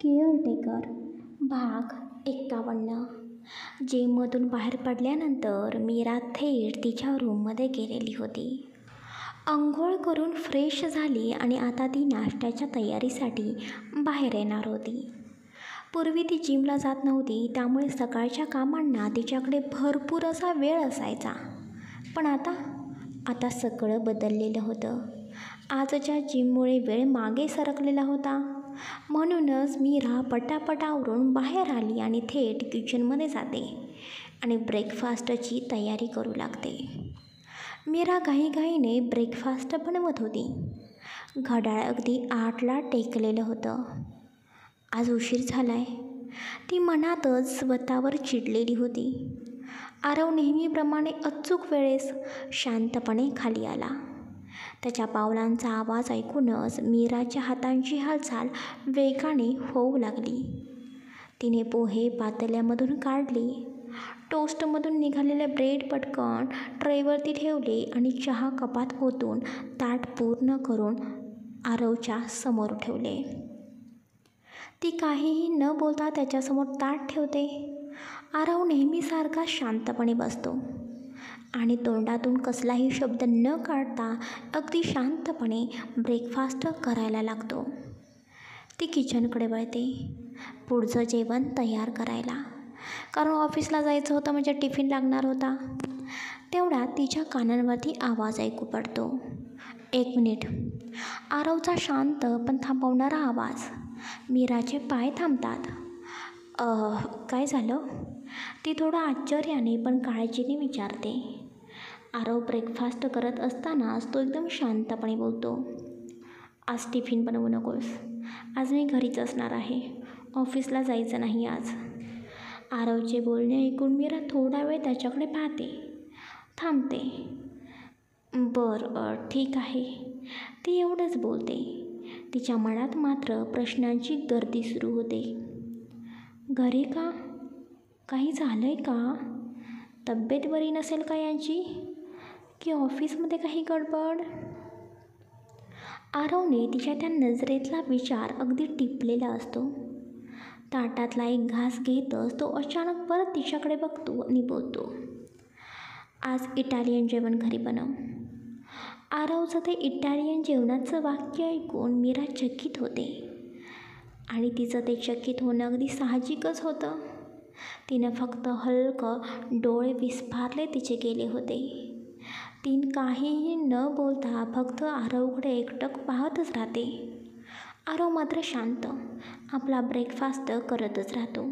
Caretaker भाग 51. जिममधून बाहेर पडल्यानंतर मीरा थेट तिच्या रूममध्ये गेलेली होती. अंघोळ करून फ्रेश झाली आणि आता ती नाश्त्याच्या तयारीसाठी बाहेर येणार होती. पूर्वी ती जिमला जात नव्हती, त्यामुळे सकाळच्या कामांना तिच्याकडे भरपूर असा वेळ असायचा. पण आता सगळं बदललेलं होतं. आजच्या जिममुळे वेळ मागे सरकलेला होता. म्हणूनच मीरा पटापटावरून बाहेर आली आणि थेट किचनमध्ये जाते आणि ब्रेकफास्टची तयारी करू लागते. मीरा घाईघाईने ब्रेकफास्ट बनवत होती. घड्याळ अगदी 8ला टेकलेलं होतं. आज उशीर झालाय, ती मनातच स्वतःवर चिडलेली होती. आरव नेहमीप्रमाणे अचूक वेळेस शांतपणे खाली आला. त्याच्या पावलांचा आवाज ऐकूनच मीराच्या हातांची हालचाल वेगाने होऊ लागली. तिने पोहे पातेल्यामधून काढले, टोस्टमधून निघालेले ब्रेड पटकन ट्रेवरती ठेवले आणि चहा कपात ओतून ताट पूर्ण करून आरवच्या समोर ठेवले. ती काहीही न बोलता त्याच्यासमोर ताट ठेवते. आरव नेहमीसारखा शांतपणे बसतो आणि तोंडातून कसलाही शब्द न काढता अगदी शांतपणे ब्रेकफास्ट करायला लागतो. ती किचनकडे वळते, पुढचं जेवण तयार करायला, कारण ऑफिसला जायचं होतं म्हणजे टिफिन लागणार होता. तेवढ्यात तिच्या कानांवरती आवाज ऐकू पडतो. 1 मिनिट. आरवचा शांत पण थांबवणारा आवाज. मीराचे पाय थांबतात. काय झालं? ती थोडं आश्चर्याने पण काळजीने विचारते. आरव ब्रेकफास्ट करत असतानाच तो एकदम शांतपणे बोलतो, आज टिफिन बनवू नकोस. आज मी घरीच असणार आहे. ऑफिसला जायचं नाही आज. आरवचे बोलणे ऐकून मीरा थोडा वेळ त्याच्याकडे पाहते, थांबते. बरं, ठीक आहे, ती एवढंच बोलते. तिच्या मनात मात्र प्रश्नांची गर्दी सुरू होते. घरी का? काही झालं आहे का? तब्येत बरी नसेल का यांची? की ऑफिसमध्ये काही गडबड? आरवने तिच्या त्या नजरेतला विचार अगदी टिपलेला असतो. ताटातला एक घास घेतच तो अचानक परत तिच्याकडे बघतो आणि बोलतो, आज इटालियन जेवण घरी बनव. आरवचं ते इटालियन जेवणाचं वाक्य ऐकून मीरा चकित होते आणि तिचं ते चकित होणं अगदी साहजिकच होतं. तिनं फक्त हलकं डोळे विस्फारले तिचे गेले होते. तीन काहीही न बोलता फक्त आरवकडे एकटक पाहतच राहते. आरव मात्र शांत आपला ब्रेकफास्ट करतच राहतो.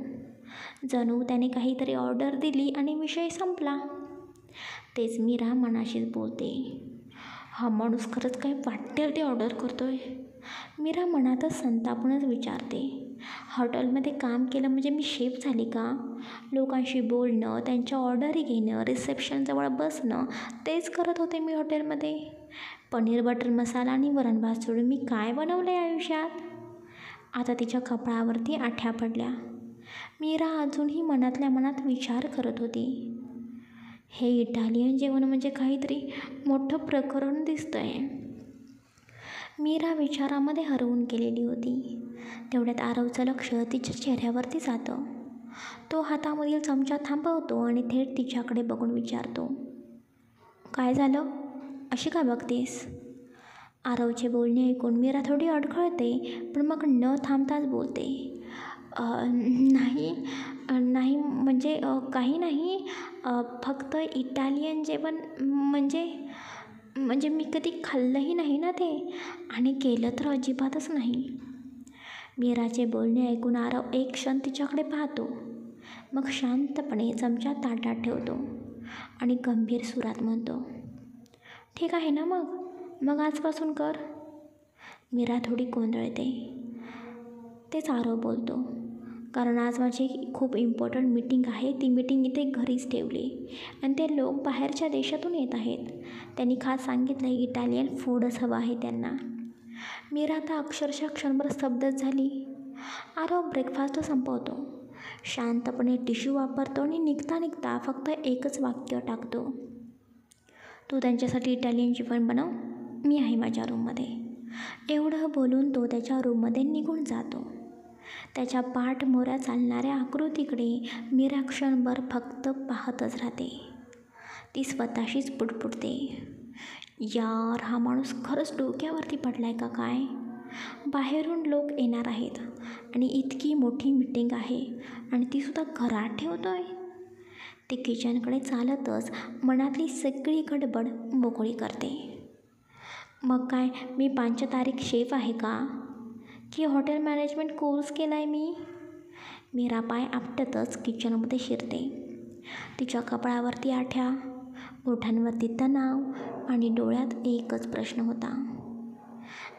जणू त्याने काहीतरी ऑर्डर दिली आणि विषय संपला. तेच मीरा मनाशीच बोलते, हा माणूस खरंच काय वाटेल ते ऑर्डर करतोय. मीरा मनातच संतापूनच विचारते, हॉटेलमध्ये काम केलं म्हणजे मी शेफ झाली का? लोकांशी बोलणं, त्यांच्या ऑर्डरी घेणं, रिसेप्शनजवळ बसणं, तेच करत होते मी हॉटेलमध्ये. पनीर बटर मसाला आणि वरण भात सोडून मी काय बनवलं आहे आयुष्यात? आता तिच्या कपाळावरती आठ्या पडल्या. मीरा अजूनही मनातल्या मनात विचार करत होती, हे इटालियन जेवण म्हणजे काहीतरी मोठं प्रकरण दिसतंय. मीरा विचारामध्ये हरवून गेलेली होती. तेवढ्यात आरवचं लक्ष तिच्या चेहऱ्यावरती जातं. तो हातामधील चमचा थांबवतो आणि थेट तिच्याकडे बघून विचारतो, काय झालं? अशी का बघतेस? आरवचे बोलणे ऐकून मीरा थोडी अडखळते, पण मग न थांबताच बोलते, नाही म्हणजे काही नाही, फक्त इटालियन जेवण म्हणजे मी कधी खाल्लंही नाही ना ते, आणि केलं तर अजिबातच नाही. मीराचे बोलणे ऐकून आरव एक क्षण तिच्याकडे पाहतो, मग शांतपणे चमचा ताटात ठेवतो आणि गंभीर सुरात म्हणतो, ठीक आहे ना, मग आजपासून कर. मीरा थोडी गोंधळते. तेच आरव बोलतो, कारण आज माझी खूप इम्पॉर्टंट मीटिंग आहे. ती मीटिंग इथे घरीच ठेवली आणि ते लोक बाहेरच्या देशातून येत आहेत. त्यांनी खास सांगितलं इटालियन फूडच हवं आहे त्यांना. मीरा आता अक्षरशः क्षणभर स्तब्धच झाली. आरव ब्रेकफास्ट संपवतो, शांतपणे टिश्यू वापरतो आणि निघता फक्त एकच वाक्य टाकतो, तू त्यांच्यासाठी इटालियन जेवण बनव, मी आहे माझ्या रूममध्ये. एवढं बोलून तो त्याच्या रूममध्ये निघून जातो. त्याच्या पाठमोऱ्या चालणाऱ्या आकृतीकडे मीरा क्षणभर फक्त पाहतच राहते. ती स्वतःशीच पुटपुटते, यार हा माणूस खरंच डोक्यावरती पडलाय का काय? बाहेरून लोक येणार आहेत आणि इतकी मोठी मीटिंग आहे आणि तीसुद्धा घरात ठेवतोय. ती किचनकडे चालतच मनातली सगळी गडबड मोकळी करते. मग काय मी पंचतारीख शेफ आहे का? की हॉटेल मॅनेजमेंट कोर्स केला आहे मी? मीरा पाय आपटतच किचनमध्ये शिरते. तिच्या कपाळावरती आठ्या, ओठांवरती तणाव आणि डोळ्यात एकच प्रश्न होता,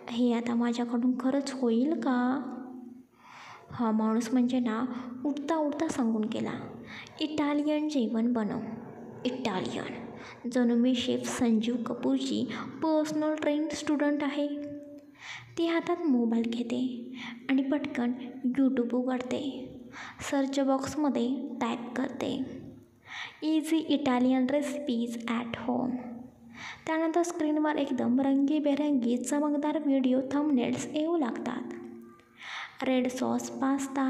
हे आता माझ्याकडून खरंच होईल का? हा माणूस म्हणजे ना उठता उठता सांगून गेला, इटालियन जेवण बनव. इटालियन, जणू मी शेफ संजीव कपूरची पर्सनल ट्रेंड स्टुडंट आहे. ती हातात मोबाईल घेते आणि पटकन यूट्यूब उघडते. सर्च बॉक्समध्ये टाईप करते, easy Italian recipes at home. त्यानंतर स्क्रीनवर एकदम रंगीबेरंगी चमकदार व्हिडिओ थंबनेल्स येऊ लागतात. Red sauce pasta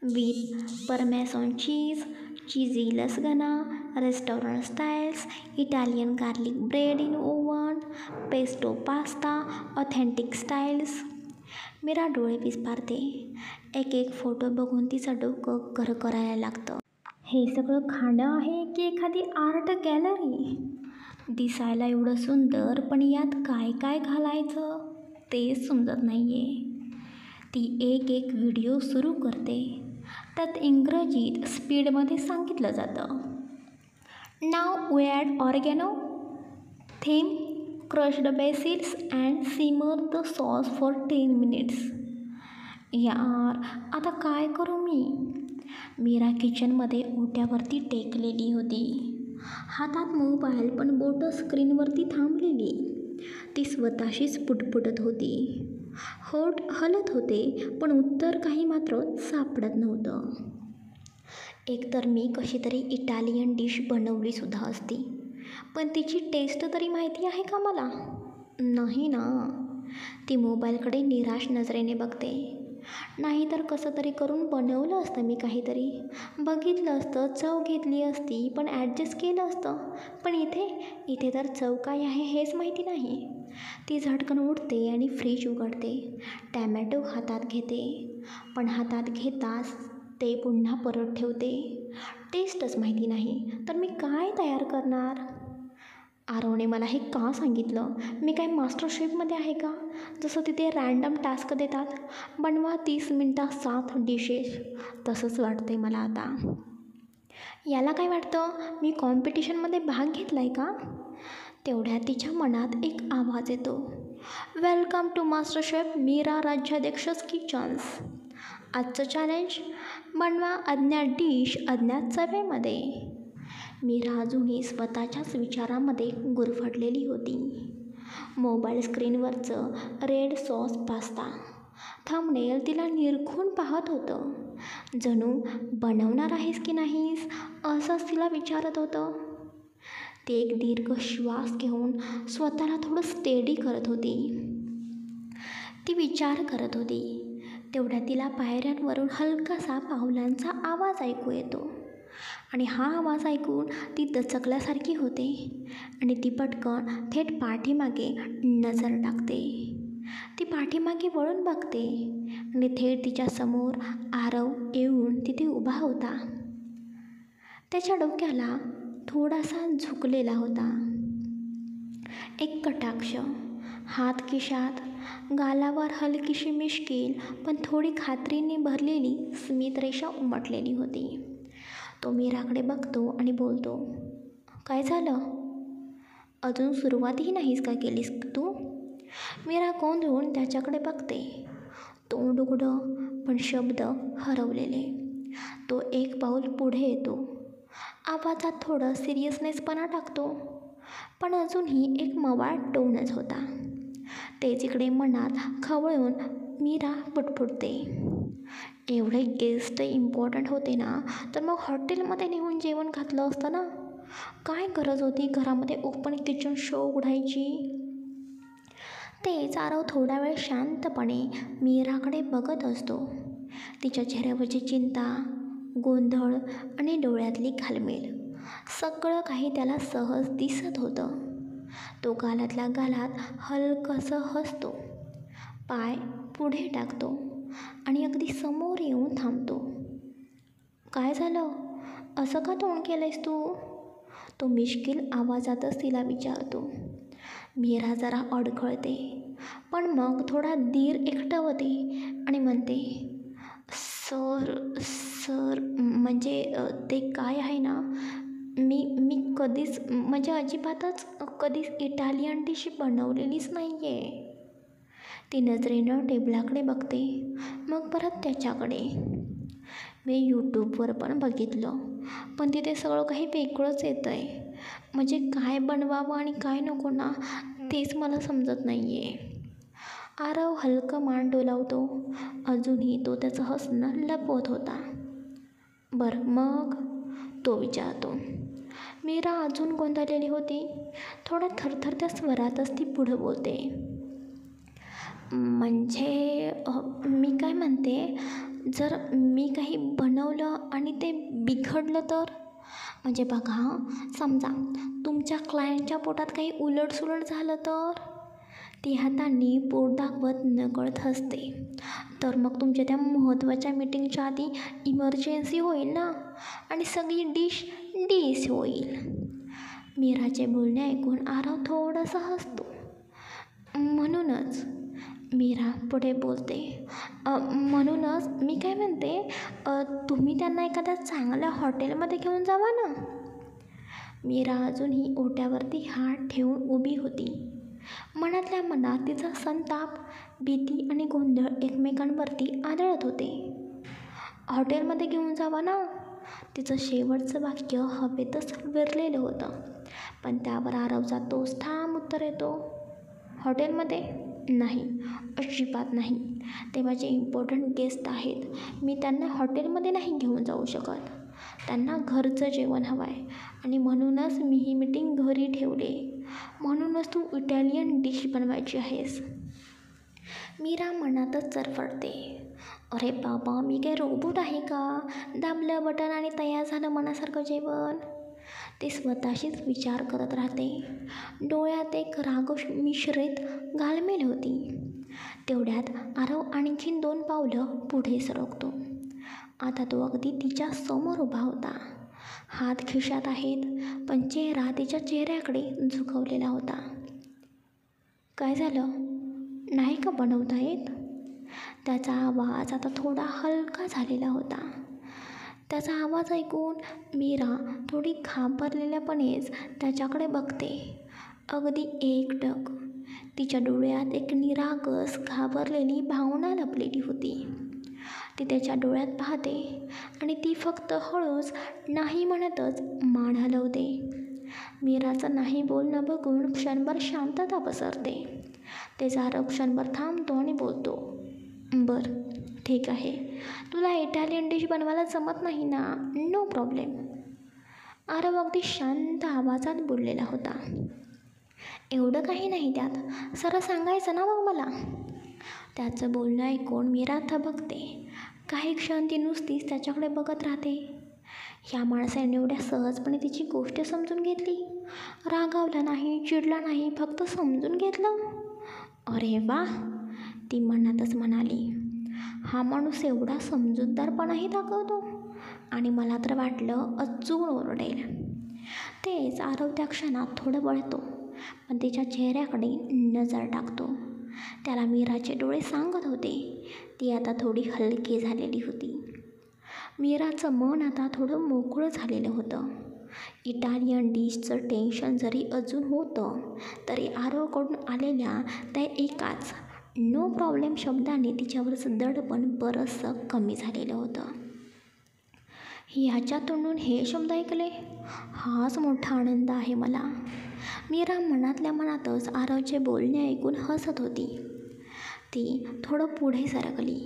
with parmesan cheese, cheesy lasagna, restaurant styles, Italian garlic bread in oven, pesto pasta, authentic styles. Meera डोळे विस्फारते. एक एक फोटो बघून तिचं डोकं घर करायला लागतं. हे सगळं खाणं आहे की एखादी आर्ट गॅलरी? दिसायला एवढं सुंदर, पण यात काय काय घालायचं तेच समजत नाही आहे. ती एक एक व्हिडिओ सुरू करते. त्यात इंग्रजीत स्पीडमध्ये सांगितलं जातं, नाव we add oregano, thyme crushed basils and simmer the sauce for 10 minutes. यार आता काय करू मी? मीरा किचनमध्ये ओट्यावरती टेकलेली होती. हातात मोबाईल, पण बोटं स्क्रीनवरती थांबलेली. ती स्वतःशीच पुटपुटत होती. होठ हलत होते, पण उत्तर काही मात्र सापडत नव्हतं. एकतर मी कशी तरी इटालियन डिश बनवलीसुद्धा असती, पण तिची टेस्ट तरी माहिती आहे का मला? नाही ना. ती मोबाईलकडे निराश नजरेने बघते. नाहीतर कसं तरी करून बनवलं असतं मी काहीतरी, बघितलं असतं, चव घेतली असती, पण ॲडजस्ट केलं असतं. पण इथे तर चव काय आहे हेच माहिती नाही. ती झटकन उठते आणि फ्रीज उघडते. टॅमॅटो हातात घेते, पण हातात घेताच ते पुन्हा परत ठेवते. टेस्टच माहिती नाही तर मी काय तयार करणार? आरवने मला हे का सांगितलं? मी काय मास्टर शेफमध्ये आहे का? जसं तिथे रँडम टास्क देतात, बनवा 30 मिनटात 7 डिशेस. तसंच वाटतंय मला आता. याला काय वाटतं, मी कॉम्पिटिशनमध्ये भाग घेतला आहे का? तेवढ्यात तिच्या मनात एक आवाज येतो, welcome to master chef Meera राज्याध्यक्षच किचन्स. आजचं चॅलेंज, बनवा अज्ञात डिश अज्ञात चवेमध्ये. मीरा अजूनही स्वतःच्याच विचारामध्ये गुरफटलेली होती. मोबाईल स्क्रीनवरचं रेड सॉस पास्ता थंबनेल तिला निरखून पाहत होतं. जणू बनवणार आहेस की नाहीस असंच तिला विचारत होतं. ती एक दीर्घ श्वास घेऊन स्वतःला थोडं स्टेडी करत होती. ती विचार करत होती. तेवढ्या तिला पायऱ्यांवरून हलकासा पावलांचा आवाज ऐकू येतो आणि हा आवाज ऐकून ती दचकल्यासारखी होते आणि ती पटकन थेट पाठीमागे नजर टाकते. ती पाठीमागे वळून बघते आणि थेट तिच्यासमोर आरव येऊन तिथे उभा होता. त्याच्या डोक्याला थोडासा झुकलेला होता. एक कटाक्ष, हात खिशात, गालावर हलकीशी मिश्कील पण थोडी खात्रीने भरलेली स्मितरेषा उमटलेली होती. तो मीराकडे बघतो आणि बोलतो, काय झालं? अजून सुरुवातही नाहीस का केलीस तू? मीरा गोंधळून त्याच्याकडे बघते. तोंड उघडं, पण शब्द हरवलेले. तो एक पाऊल पुढे येतो. आवाजात थोडं सिरियसनेसपणा टाकतो, पण अजूनही एक मवाळ टोनच होता. तेच इकडे मनात खवळून मीरा पुटपुटते, एवढे गेस्ट इम्पॉर्टंट होते ना, तर मग हॉटेलमध्ये नेऊन जेवण घातलं असतं ना. काय गरज होती घरामध्ये ओपन किचन शो उघडायची? तेच आरव थोडा वेळ शांतपणे मीराकडे बघत असतो. तिच्या चेहऱ्यावरची चिंता, गोंधळ आणि डोळ्यातली घालमेल सगळं काही त्याला सहज दिसत होतं. तो गालातल्या गालात हलकंसं हसतो, पाय पुढे टाकतो आणि अगदी समोर येऊन थांबतो. काय झालं? असं का तोंड केलंयस तू? तो मिश्किल आवाजातच तिला विचारतो. मीरा जरा अडखळते, पण मग थोडा धीर एकटवते आणि म्हणते, सर सर म्हणजे ते काय आहे ना, मी मी कधीच म्हणजे अजिबातच कधीच इटालियन डिश बनवलेलीच नाही आहे. ती नजरेनं टेबलाकडे बघते, मग परत त्याच्याकडे. मी यूट्यूबवर पण बघितलं, पण तिथे सगळं काही वेगळंच येतं आहे. म्हणजे काय बनवावं आणि काय नको ना, तेच मला समजत नाही आहे. आरव हलकं मान डोलावतो. अजूनही तो त्याचं हसणं लपवत होता. बरं मग? तो विचारतो. मीरा अजून गोंधळलेली होती. थोड्या थरथरत्या स्वरातच ती पुढं बोलते. म्हणजे मी काय म्हणते, जर मी काही बनवलं आणि ते बिघडलं तर? म्हणजे बघा, समजा तुमच्या क्लायंटच्या पोटात काही उलटसुलट झालं तर? ती हातांनी पोट दाखवत नकळत हसते. तर मग तुमच्या त्या महत्त्वाच्या मीटिंगच्या आधी इमर्जन्सी होईल ना, आणि सगळी डिश होईल. मीराचे बोलणे ऐकून आरव थोडंसं हसतो. म्हणूनच मीरा पुढे बोलते, म्हणूनच मी काय म्हणते, तुम्ही त्यांना एखाद्या चांगल्या हॉटेलमध्ये घेऊन जावा ना. मीरा अजूनही ओट्यावरती हात ठेवून उभी होती. मनातल्या मनात तिचा संताप, भीती आणि गोंधळ एकमेकांवरती आदळत होते. हॉटेलमध्ये घेऊन जावा ना. तिचं शेवटचं वाक्य हवेतच विरलेलं होतं, पण त्यावर आरवचा तोच ठाम उत्तर येतो. हॉटेलमध्ये नाही, अजिबात नाही. ते माझे इम्पॉर्टंट गेस्ट आहेत. मी त्यांना हॉटेलमध्ये नाही घेऊन जाऊ शकत. त्यांना घरचं जेवण हवं आहे आणि म्हणूनच मी ही मीटिंग घरी ठेवली. म्हणूनच तू इटालियन डिश बनवायची आहेस. मीरा मनातच चरफडते. अरे बाबा, मी काय रोबोट आहे का? दाबलं बटन आणि तयार झालं मनासारखं जेवण. ती स्वतःशीच विचार करत राहते. डोळ्यात एक राग मिश्रित घालमेल होती. तेवढ्यात आरव आणखीन 2 पावलं पुढे सरकतो. आता तो अगदी तिच्या समोर उभा होता. हात खिशात आहेत, पण चेहरा तिच्या चेहऱ्याकडे झुकवलेला होता. काय झालं? नाही का बनवता येत? त्याचा आवाज आता थोडा हलका झालेला होता. त्याचा आवाज ऐकून मीरा थोडी घाबरलेल्यापणेच त्याच्याकडे बघते. अगदी एकटक. तिच्या डोळ्यात एक निरागस घाबरलेली भावना लपलेली होती. ती त्याच्या डोळ्यात पाहते आणि ती फक्त हळूच नाही म्हणतच मान हलवते. मीराचं नाही बोलणं बघून क्षणभर शांतता पसरते. ते आरव क्षणभर थांबतो आणि बोलतो, बरं ठीक आहे, तुला इटालियन डिश बनवायला जमत नाही ना, नो प्रॉब्लेम. आरव अगदी शांत आवाजात बोललेला होता. एवढं काही नाही त्यात, सरळ सांगायचं ना मग मला. त्याचं बोलणं ऐकून मीरा थबकते. काही क्षण ती नुसतीच त्याच्याकडे बघत राहते. ह्या माणसाने एवढ्या सहजपणे तिची गोष्ट समजून घेतली. रागावला नाही, चिडला नाही, फक्त समजून घेतलं. अरे वा, ती मनातच म्हणाली. हा माणूस एवढा समजूतदारपणाही दाखवतो. आणि मला तर वाटलं अचूक ओरडेल. तेच आरव त्या क्षणात थोडं वळतो, पण तिच्या चेहऱ्याकडे नजर टाकतो. त्याला मीराचे डोळे सांगत होते, ती आता थोडी हलकी झालेली होती. मीराचं मन आता थोडं मोकळं झालेलं होतं. इटालियन डिशचं टेन्शन जरी अजून होतं, तरी आरवकडून आलेल्या त्या एकाच नो प्रॉब्लेम शब्दाने तिच्यावरचं दडपण बरंचसं कमी झालेलं होतं. ह्याच्या तोंडून हे शब्द ऐकले, हाच मोठा आनंद आहे मला. मीरा मनातल्या मनातच आरवचे बोलणे ऐकून हसत होती. ती थोडं पुढे सरकली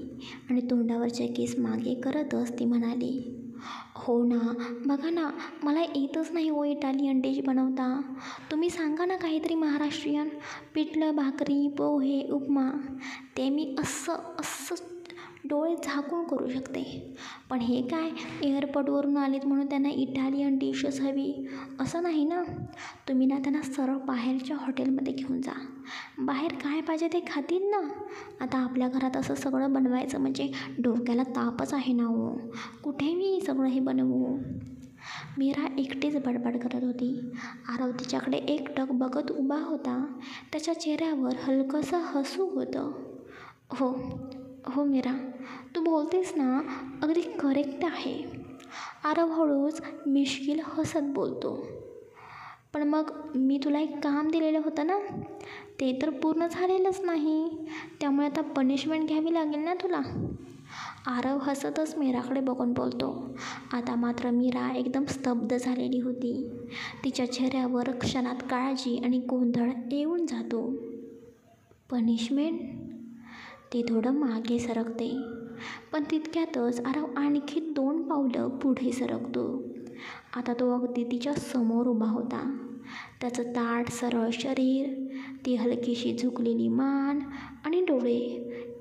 आणि तोंडावरचे केस मागे करतच ती म्हणाली, हो ना, बघा ना, मला येतच नाही हो इटालियन डिश बनवता. तुम्ही सांगा ना काहीतरी महाराष्ट्रीयन. पिठलं भाकरी, पोहे, उपमा ते मी असं असं डोळे झाकून करू शकते. पण हे काय एअरपोर्टवरून आलेत म्हणून त्यांना इटालियन डिशच हवी असं नाही ना. तुम्ही ना त्यांना सरळ बाहेरच्या हॉटेलमध्ये घेऊन जा. बाहेर काय पाहिजे ते खातील ना. आता आपल्या घरात असं सगळं बनवायचं म्हणजे डोक्याला तापच आहे ना हो. कुठे मी सगळं हे बनवू. मीरा एकटीच बडबड करत होती. आरव तिच्याकडे एकटक बघत उभा होता. त्याच्या चेहऱ्यावर हलकंसं हसू होतं. हो हो मीरा, तू बोलतेस ना अगदी करेक्ट आहे. आरव हळूच मिश्किल हसत बोलतो. पण मग मी तुला एक काम दिलेलं होतं ना, ते तर पूर्ण झालेलंच नाही. त्यामुळे आता पनिशमेंट घ्यावी लागेल ना तुला. आरव हसतच मीराकडे बघून बोलतो. आता मात्र मीरा एकदम स्तब्ध झालेली होती. तिच्या चेहऱ्यावर क्षणात काळजी आणि गोंधळ येऊन जातो. पनिशमेंट? ते थोडं मागे सरकते. पण तितक्यातच आरव आणखी 2 पावलं पुढे सरकतो. आता तो अगदी तिच्या समोर उभा होता. त्याचं ताठ सरळ शरीर, ती हलकीशी झुकलेली मान आणि डोळे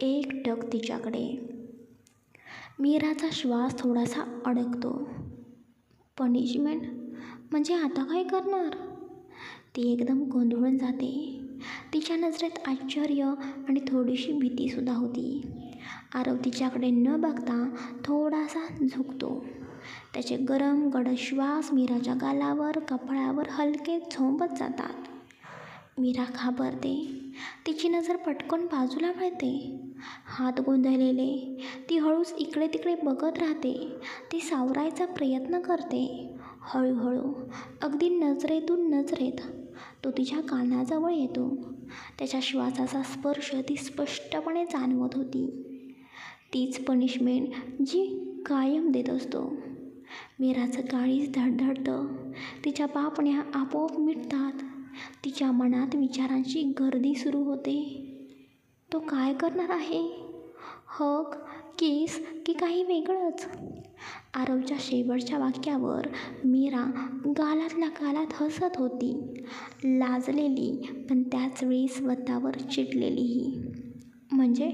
एकटक तिच्याकडे. मीराचा श्वास थोडासा अडकतो. पनिशमेंट म्हणजे आता काय करणार? ती एकदम गोंधळून जाते. तिच्या नजरेत आश्चर्य आणि थोडीशी भीतीसुद्धा होती. आरव तिच्याकडे न बघता थोडासा झुकतो. त्याचे गरम गडद श्वास मीराच्या गालावर कपाळावर हलके झोंबत जातात. मीरा घाबरते. तिची नजर पटकन बाजूला वळते. हात गोंधळलेले. ती हळूच इकडे तिकडे बघत राहते. ती सावरायचा प्रयत्न करते. हळूहळू अगदी नजरेतून नजरेत तो तिच्या कानाजवळ येतो. त्याच्या श्वासाचा स्पर्श ती स्पष्टपणे जाणवत होती. तीच पनिशमेंट जी कायम देत असतो. मीराचं काळीज धडधडतं. तिच्या पापण्या आपोआप मिटतात. तिच्या मनात विचारांची गर्दी सुरू होते. तो काय करणार आहे? हक, किस की काही वेगळंच? आरवच्या शेवटच्या वाक्यावर मीरा गालातल्या गालात हसत होती. लाजलेली पण त्याचवेळी स्वतःवर चिडलेलीही. म्हणजे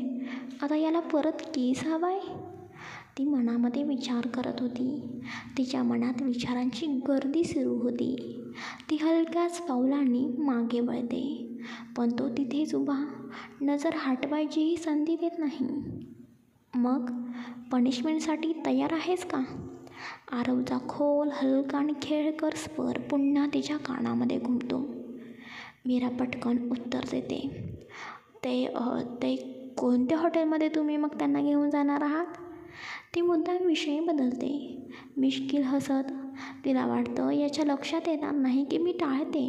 आता याला परत केस हवाय? ती मनामध्ये विचार करत होती. तिच्या मनात विचारांची गर्दी सुरू होती. ती हलक्याच पावलांनी मागे वळते. पण तो तिथेच उभा, नजर हटवायचीही संधी देत नाही. मग पनिशमेंटसाठी तयार आहेस का? आरवचा खोल हलका आणि खेळकर स्वर पुन्हा तिच्या कानामध्ये घुमतो. मीरा पटकन उत्तर देते. ते कोणत्या हॉटेलमध्ये तुम्ही मग त्यांना घेऊन जाणार आहात? ती मुद्दाम विषय बदलते. मिश्किल हसत. तिला वाटतं याच्या लक्षात येणार नाही की मी टाळते.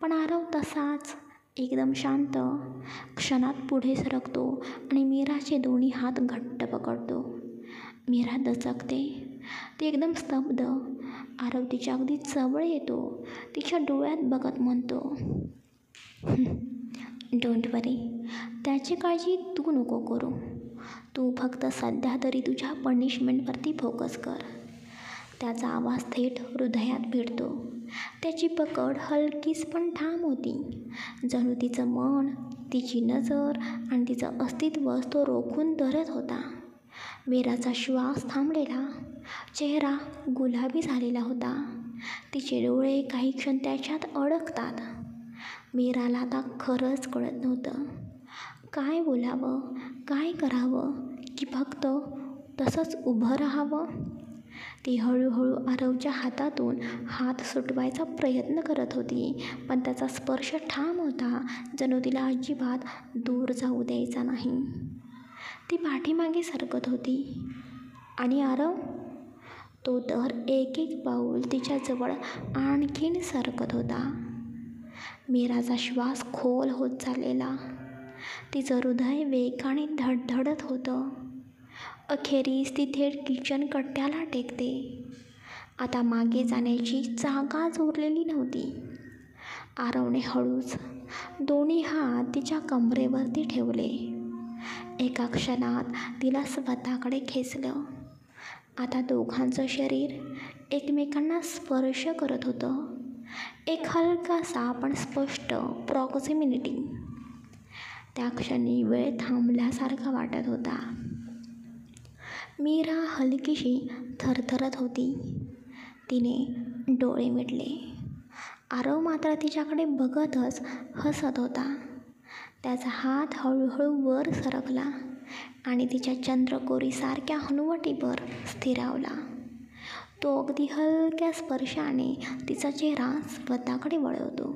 पण आरव तसाच एकदम शांत क्षणात पुढे सरकतो आणि मीराचे दोन्ही हात घट्ट पकडतो. मीरा दचकते. ती एकदम स्तब्ध. आरव तिच्या अगदी जवळ येतो. तिच्या डोळ्यात बघत म्हणतो, डोंट वरी, त्याची काळजी तू नको करू. तू फक्त सध्या तरी तुझ्या पनिशमेंटवरती फोकस कर. त्याचा आवाज थेट हृदयात भिडतो. त्याची पकड हलकीच पण ठाम होती. जणू तिचं मन, तिची नजर आणि तिचं अस्तित्वच तो रोखून धरत होता. मीराचा श्वास थांबलेला. चेहरा गुलाबी झालेला होता. तिचे डोळे काही क्षण त्याच्यात अडकतात. मीराला आता खरंच कळत नव्हतं. काय बोलावं, काय करावं, की फक्त तसंच उभं राहावं? ती हळूहळू आरवच्या हातातून हात सुटवायचा प्रयत्न करत होती. पण त्याचा स्पर्श ठाम होता. जणू तिला अजिबात दूर जाऊ द्यायचा नाही. ती पाठीमागे सरकत होती. आणि आरव? तो तर एक एक पाऊल तिच्याजवळ आणखीन सरकत होता. मीराचा श्वास खोल होत चाललेला. तिचं हृदय वेगाने धडधडत होतं. अखेरीस ती थेट किचन कट्ट्याला टेकते. आता मागे जाण्याची जागाच उरलेली नव्हती. आरवने हळूच दोन्ही हात तिच्या कमरेवरती ठेवले. एका क्षणात तिला स्वतःकडे खेचलं. आता दोघांचं शरीर एकमेकांना स्पर्श करत होतं. एक हलकासा पण स्पष्ट प्रॉक्सिमिटी. त्या क्षणी वेळ थांबल्यासारखा वाटत होता. मीरा हलकीशी थरथरत होती. तिने डोळे मिटले. आरव मात्र तिच्याकडे बघतच हसत होता. त्याचा हात हळूहळू वर सरकला आणि तिच्या चंद्रकोरीसारख्या हनुवटीवर स्थिरावला. तो अगदी हलक्या स्पर्शाने तिचा चेहरा स्वतःकडे वळवतो.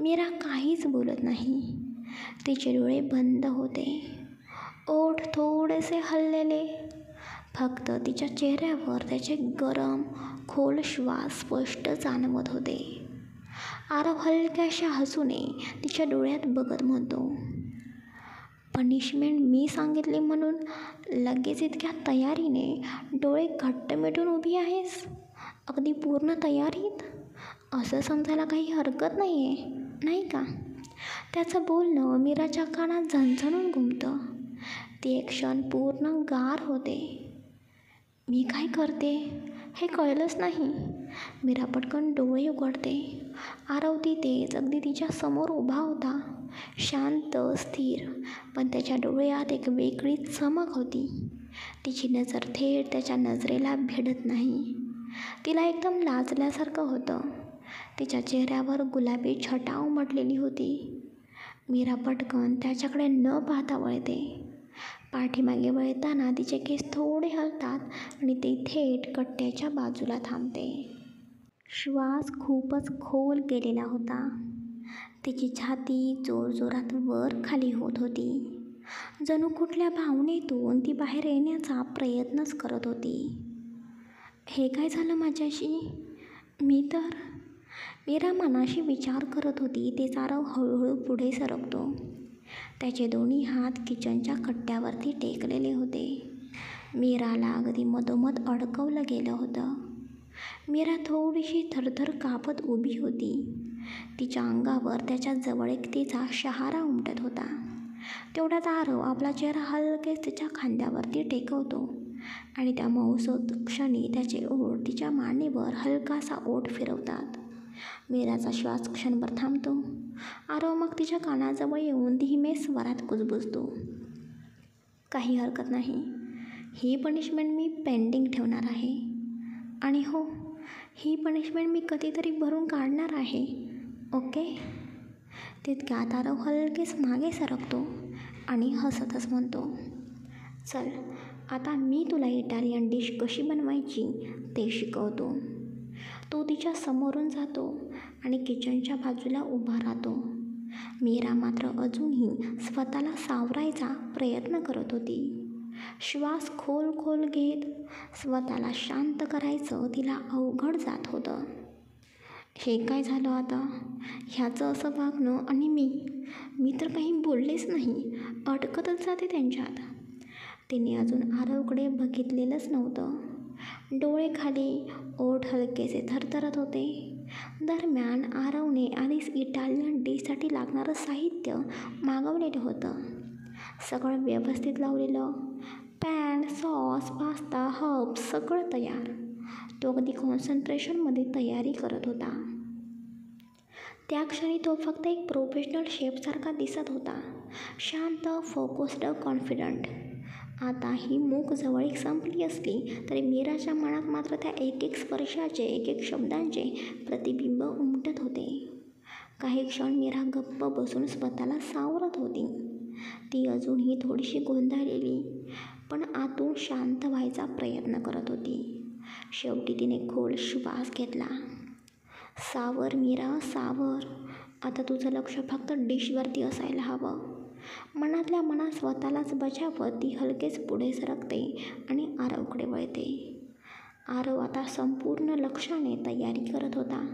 मीरा काहीच बोलत नाही. तिचे डोळे बंद होते, ओठ थोडेसे हललेले. फक्त तिच्या चेहऱ्यावर त्याचे गरम खोल श्वास स्पष्ट जाणवत होते. आरव हलक्याशा हसूने तिच्या डोळ्यात बघत म्हणतो, पनिशमेंट मी सांगितली म्हणून लगेच इतक्या तयारीने डोळे घट्ट मिटून उभी आहेस? अगदी पूर्ण तयारीत? असं समजायला काही हरकत नाही आहे, नाही का? त्याचं बोलणं मीराच्या कानात झणझणून घुमतं. ती एक क्षण पूर्ण गार होते. मी काय करते हे कळलंच नाही. मीरा पटकन डोळे उघडते. आरव तिथेच अगदी तिच्या समोर उभा होता, शांत, स्थिर, पण त्याच्या डोळ्यात एक वेगळी चमक होती. तिची नजर थेट त्याच्या नजरेला भिडत नाही. तिला एकदम लाजल्यासारखं होतं. तिच्या चेहऱ्यावर गुलाबी छटा उमटलेली होती. मीरा पटकन त्याच्याकडे न पाहता वळते. पाठीमागे वळताना तिचे केस थोडे हलतात आणि ती थेट कट्ट्याच्या बाजूला थांबते. श्वास खूपच खोल गेलेला होता. तिची छाती जोरजोरात वर खाली होत होती. जणू कुठल्या भावनेतून ती बाहेर येण्याचा प्रयत्नच करत होती. हे काय झालं माझ्याशी? मीरा मनाशी विचार करत होती. ते आरव हळूहळू पुढे सरकतो. त्याचे दोन्ही हात किचनच्या कट्ट्यावरती टेकलेले होते. मीराला अगदी मधोमध अडकवलं गेलं होतं. मीरा थोडीशी थरथर कापत उभी होती. तिच्या अंगावर त्याच्या जवळीकतेचा शहारा उमटत होता. तेवढ्यात आरव आपला चेहरा हलकेच तिच्या खांद्यावरती टेकवतो आणि त्या मौसोत क्षणी त्याचे ओठ तिच्या मानेवर हलकासा ओठ फिरवतात. मीराचा श्वास क्षणभर थांबतो. आरव मग तिच्या कानाजवळ येऊन धीमे स्वरात कुजबुजतो, काही हरकत नाही. ही पनिशमेंट मी पेंडिंग ठेवणार आहे. आणि हो, ही पनिशमेंट मी कधीतरी भरून काढणार आहे, ओके? तितक्यात आरव हलकेच मागे सरकतो आणि हसतच म्हणतो, चल आता मी तुला इटालियन डिश कशी बनवायची ते शिकवतो. तो तिच्या समोरून जातो आणि किचनच्या बाजूला उभा राहतो. मीरा मात्र अजूनही स्वतःला सावरायचा प्रयत्न करत होती. श्वास खोल खोल घेत स्वतःला शांत करायचं तिला अवघड जात होतं. हे काय झालं आता? ह्याचं असं वागणं आणि मी तर काही बोललेच नाही, अडकतच जाते त्यांच्यात. तिने अजून आरवकडे बघितलेलंच नव्हतं. डोळे खाली, ओठ हलकेसे थरथरत होते. दरम्यान आरवने आधीच इटालियन डिशसाठी लागणारं साहित्य मागवलेलं होतं. सगळं व्यवस्थित लावलेलं. पॅन, सॉस, पास्ता, हर्ब्स सगळं तयार. तो अगदी कॉन्सन्ट्रेशनमध्ये तयारी करत होता. त्या क्षणी तो फक्त एक प्रोफेशनल शेफसारखा दिसत होता, शांत, फोकस्ड, कॉन्फिडंट. आता ही मूक जवळीक संपली असली तरी मीराच्या मनात मात्र त्या एक एक स्पर्शाचे, एक एक शब्दांचे प्रतिबिंब उमटत होते. काही क्षण मीरा गप्प बसून स्वतःला सावरत होती. ती अजूनही थोडीशी गोंधळलेली, पण आतून शांत व्हायचा प्रयत्न करत होती. शेवटी तिने खोल श्वास घेतला. सावर मीरा, सावर. आता तुझं लक्ष फक्त डिशवरती असायला हवं. मनातल्या मनात स्वतःलाच बजावत ती हलकेच पुढे सरकते आणि आरवकडे वळते. आरव आता संपूर्ण लक्षाने तयारी करत होता.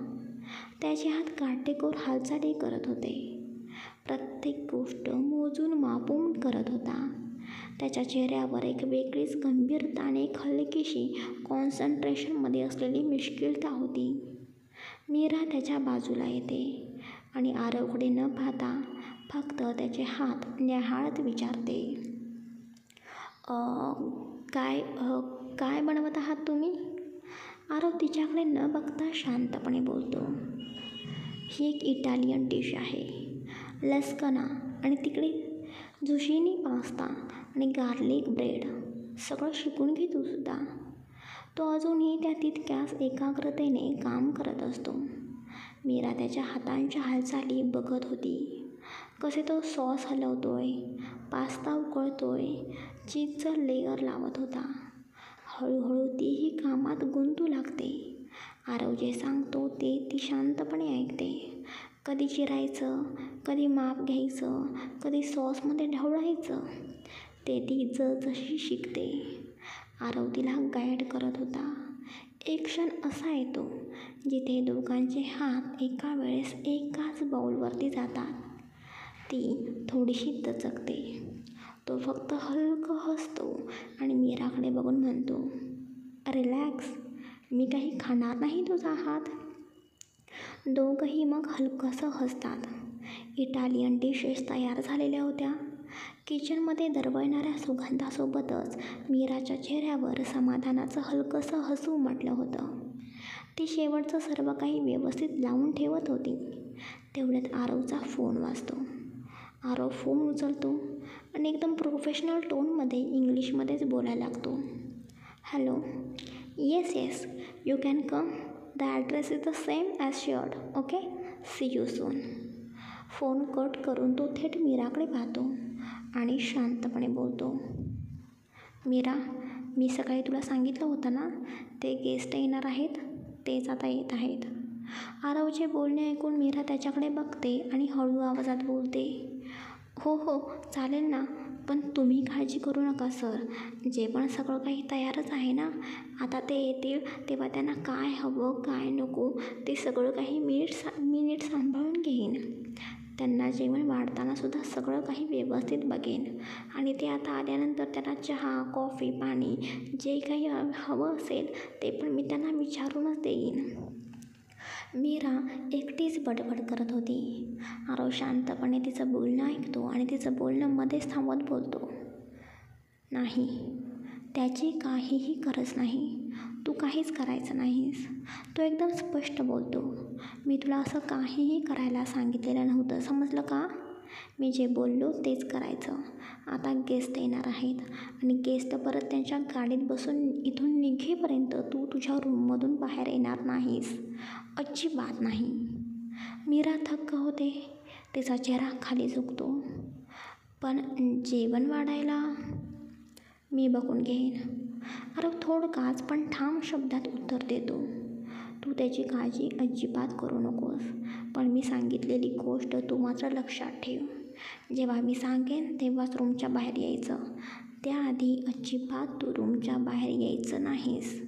त्याचे हात काटेकोर हालचाली करत होते. प्रत्येक गोष्ट मोजून मापून करत होता. त्याच्या चेहऱ्यावर एक वेगळीच गंभीरता आणि एक हलकीशी कॉन्सन्ट्रेशनमध्ये असलेली मिश्किलता होती. मीरा त्याच्या बाजूला येते आणि आरवकडे न पाहता फक्त त्याचे हात न्याहाळत विचारते, काय बनवत आहात तुम्ही? आरव तिच्याकडे न बघता शांतपणे बोलतो, ही एक इटालियन डिश आहे. लस्कना आणि तिकडे झुशिनी पास्ता आणि गार्लिक ब्रेड. सगळं शिकून घे तू सुद्धा. तो अजूनही त्या तितक्याच एकाग्रतेने काम करत असतो. मीरा त्याच्या हातांच्या हालचाली बघत होती. कसे तो सॉस हलवतोय, पास्ता उकळतोय, चीजचं लेयर लावत होता. हळूहळू तीही कामात गुंतू लागते. आरव जे सांगतो ते ती शांतपणे ऐकते. कधी चिरायचं, कधी माप घ्यायचं, कधी सॉसमध्ये ढवळायचं, ते ती जसजशी शिकते. आरव तिला गाईड करत होता. एक क्षण असा येतो जिथे दोघांचे हात एका वेळेस एकाच बाऊलवरती जातात. ती थोडीशी दचकते. तो फक्त हलकं हसतो आणि मीराकडे बघून म्हणतो, रिलॅक्स, मी काही खाणार नाही तुझा हात. दोघंही मग हलकंसं हसतात. इटालियन डिशेस तयार झालेल्या होत्या. किचनमध्ये दरवळणाऱ्या सुगंधासोबतच मीराच्या चेहऱ्यावर समाधानाचं हलकंसं हसू उमटलं होतं. ती शेवटचं सर्व काही व्यवस्थित लावून ठेवत होती. तेवढ्यात आरवचा फोन वाजतो. आरव फोन उचलतो आणि एकदम प्रोफेशनल टोनमध्ये इंग्लिशमध्येच बोलायला लागतो. Hello, yes, you can come. The address is the same as shared. Okay, see you soon. Phone cut करून तो थेट मीराकडे पाहतो आणि शांतपणे बोलतो, मीरा, मी सकाळी तुला सांगितलं होतं ना, ते गेस्ट येणार आहेत, तेच आता येत आहेत. आरवचे बोलणे ऐकून मीरा त्याच्याकडे बघते आणि हळू आवाजात बोलते, हो, चालेल ना, पण तुम्ही काळजी करू नका सर. जे पण सगळं काही तयारच आहे ना. आता ते येतील तेव्हा त्यांना काय हवं काय नको ते सगळं काही मी नीट सांभाळून घेईन. त्यांना जेवण वाढतानासुद्धा सगळं काही व्यवस्थित बघेन. आणि ते आता आल्यानंतर त्यांना चहा, कॉफी, पाणी जे काही हवं असेल ते पण मी त्यांना विचारूनच देईन. मीरा एकटीच बडबड करत होती. आरव शांतपणे तिचं बोलणं ऐकतो आणि तिचं बोलणं मध्येच थांबवत बोलतो, नाही, त्याची काहीही गरज नाही. तू काहीच करायचं नाहीस. तो एकदम स्पष्ट बोलतो, मी तुला असं काहीही करायला सांगितलेलं नव्हतं, समजलं का? मी जे बोललो तेच करायचं. आता गेस्ट येणार आहेत आणि गेस्ट परत त्यांच्या गाडीत बसून इथून निघेपर्यंत तू तुझ्या रूममधून बाहेर येणार नाहीस, अजिबात नाही. मीरा थक्क होते. तिचा चेहरा खाली झुकतो. पण जेवण वाढायला मी बघून घेईन. आरव थोडकाच पण ठाम शब्दात उत्तर देतो, तू त्याची काळजी अजिबात करू नकोस. पण मी सांगितलेली गोष्ट तू मात्र लक्षात ठेव. जेव्हा मी सांगेन तेव्हाच रूमच्या बाहेर यायचं. त्याआधी अजिबात तू रूमच्या बाहेर यायचं नाहीस.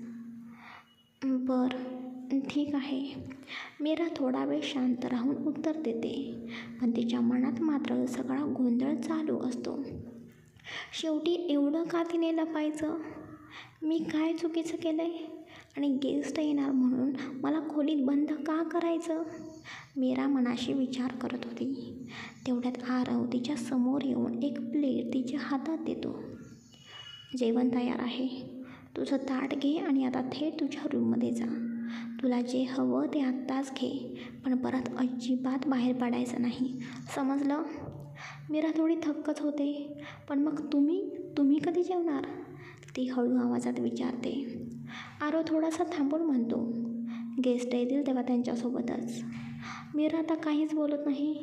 बरं, ठीक आहे. मीरा थोडा वेळ शांत राहून उत्तर देते. पण तिच्या मनात मात्र सगळा गोंधळ चालू असतो. शेवटी एवढं का तिने लपायचं? मी काय चुकीचं केलं आहे? आणि गेस्ट येणार म्हणून मला खोलीत बंद का करायचं? मीरा मनाशी विचार करत होती. तेवढ्यात आरव तिच्या समोर येऊन एक प्लेट तिच्या हातात देतो. जेवण तयार आहे. तुझं ताट घे आणि आता थेट तुझ्या रूममध्ये जा. तुला जे हवं ते आत्ताच घे, पण परत अजिबात बाहेर पडायचं नाही, समजलं? मीरा थोडी थक्कच होते. पण मग तुम्ही कधी जेवणार? ती हळू आवाजात विचारते. आरव थोडासा थांबून म्हणतो, गेस्ट येतील तेव्हा त्यांच्यासोबतच. मीरा आता काहीच बोलत नाही.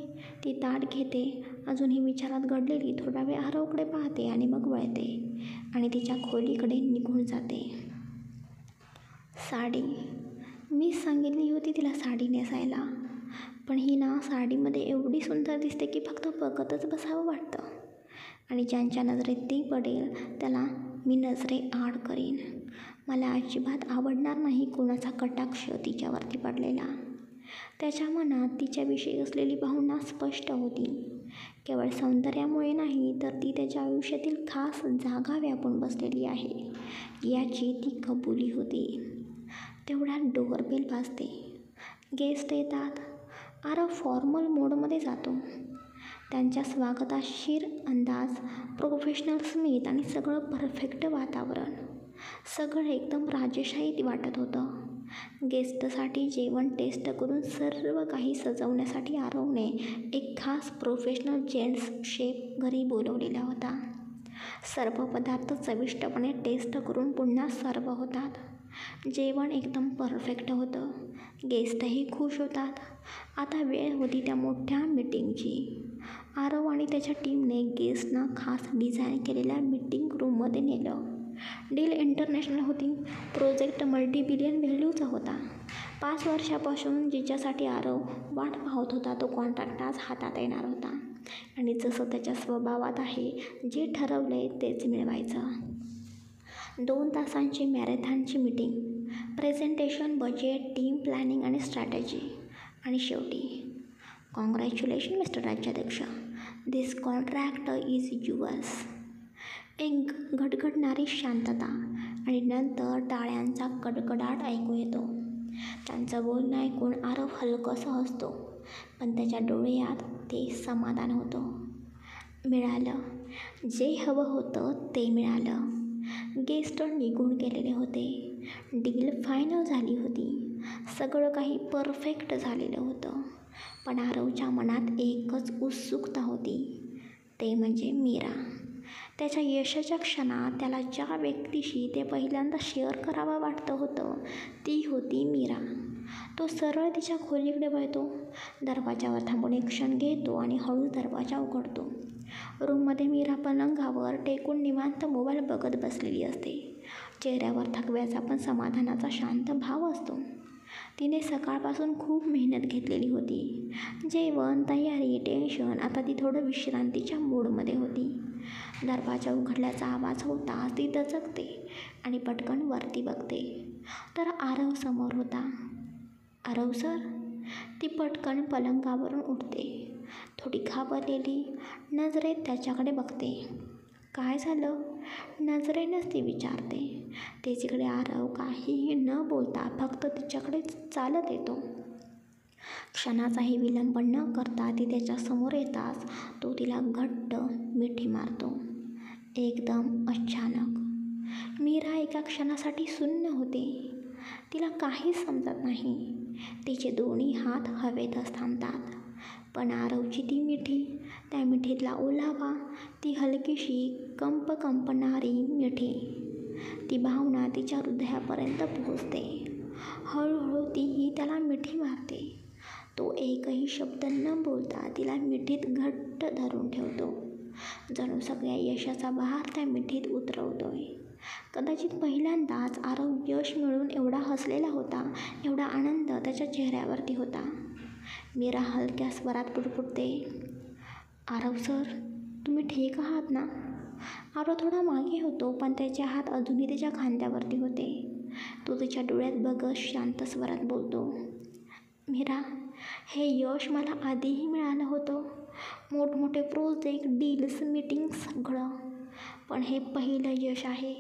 ती ताट घेते. अजूनही विचारात गडलेली थोडा वेळ आरवकडे पाहते आणि मग वळते आणि तिच्या खोलीकडे निघून जाते. साडी, मी सांगितली होती तिला साडी नेसायला, पण ही ना साडीमध्ये एवढी सुंदर दिसते की फक्त बघतच बसावं वाटतं. आणि ज्यांच्या नजरेत ती पडेल त्याला मी नजरे आड करीन. मला अजिबात आवडणार नाही कोणाचा कटाक्ष तिच्यावरती पडलेला. त्याच्या मनात तिच्याविषयी असलेली भावना स्पष्ट होती. केवळ सौंदर्यामुळे नाही तर ती त्याच्या आयुष्यातील खास जागा व्यापून बसलेली आहे याची ती कबुली होती. तेवढ्यात डोअरबेल वाजते. गेस्ट येतात. आरव फॉर्मल मोडमध्ये जातो. त्यांच्या स्वागताशीर अंदाज, प्रोफेशनल स्मित आणि सगळं परफेक्ट वातावरण. सगळं एकदम राजेशाही वाटत होतं. गेस्टसाठी जेवण टेस्ट करून सर्व काही सजवण्यासाठी आरवने एक खास प्रोफेशनल जेंट्स शेफ घरी बोलवलेला होता. सर्व पदार्थ चविष्टपणे टेस्ट करून पुन्हा सर्व होतात. जेवण एकदम परफेक्ट होतं. गेस्टही खुश होतात. आता वेळ होती त्या मोठ्या मीटिंगची. आरव आणि त्याच्या टीमने गेस्टना खास डिझाईन केलेल्या मीटिंग रूममध्ये नेलं. डील इंटरनॅशनल होती. प्रोजेक्ट मल्टीबिलियन व्हॅल्यूचा होता. 5 वर्षापासून जिच्यासाठी आरव वाट पाहत होता तो कॉन्ट्रॅक्ट आज हातात येणार होता. आणि जसं त्याच्या स्वभावात आहे, जे ठरवलंय तेच मिळवायचं. 2 तासांची मॅरेथॉनची meeting. Presentation, budget, team planning आणि स्ट्रॅटेजी. आणि शेवटी, congratulation mister Rajyadhyaksh, this contract is yours. एक गडगडणारी शांतता आणि नंतर टाळ्यांचा कडकडाट ऐकू येतो. त्यांचं बोलणं ऐकून आरव हलकंसं हसतो, पण त्याच्या डोळ्यात ते समाधान होतं. मिळालं. जे हवं होतं ते मिळालं. गेस्ट निघून गेलेले होते. डील फायनल झाली होती. सगळं काही परफेक्ट झालेलं होतं. पण आरवच्या मनात एकच उत्सुकता होती, ते म्हणजे मीरा. त्याच्या यशाच्या क्षणात त्याला ज्या व्यक्तीशी ते पहिल्यांदा शेअर करावं वाटतं होतं, ती होती मीरा. तो सरळ तिच्या खोलीकडे वळतो. दरवाजावर थांबून एक क्षण घेतो आणि हळू दरवाजा उघडतो. रूममध्ये मीरा पलंगावर टेकून निवांत मोबाईल बघत बसलेली असते. चेहऱ्यावर थकव्याचा पण समाधानाचा शांत भाव असतो. तिने सकाळपासून खूप मेहनत घेतलेली होती. जेवण, तयारी, टेन्शन. आता ती थोडं विश्रांतीच्या मूडमध्ये होती. दरवाजा उघडल्याचा आवाज होताच ती दचकते आणि पटकन वरती बघते, तर आरव समोर होता. आरव सर. ती पटकन पलंगावरून उठते. थोडी घाबरलेली नजरेत त्याच्याकडे बघते. काय झालं? नजरेनंच ती विचारते. तिच्याकडे आरव काहीही न बोलता फक्त तिच्याकडे चालत येतो. क्षणाचाही विलंब न करता ती त्याच्यासमोर येताच तो तिला घट्ट मिठी मारतो. एकदम अचानक. मीरा एका क्षणासाठी सुन्न होते. तिला काहीच समजत नाही. तिचे दोन्ही हात हवेतच थांबतात. पण आरवची ती मिठी, त्या मिठीतला ओलावा, ती हलकीशी कंपणारी मिठी, ती भावना तिच्या हृदयापर्यंत पोहोचते. हळूहळू तीही त्याला मिठी मारते. तो एकही शब्द न बोलता तिला मिठीत घट्ट धरून ठेवतो. जणू सगळ्या यशाचा भार त्या मिठीत उतरवतोय. कदाचित पहिल्यांदाच आरव यश मिळून एवढा हसलेला होता, एवढा आनंद त्याच्या चेहऱ्यावरती होता. मीरा हलक्या स्वरात पुटपुटते, आरव सर, तुम्ही ठीक आहात ना? आरव थोडा मागे होतो, पण त्याचे हात अजूनही त्याच्या खांद्यावरती होते. तो तिच्या डोळ्यात बघत शांत स्वरात बोलतो, मीरा, हे यश मला आधीही मिळालं होतं. मोठमोठे प्रोजेक्ट, डील्स, मीटिंग सगळं. पण हे पहिलं यश आहे,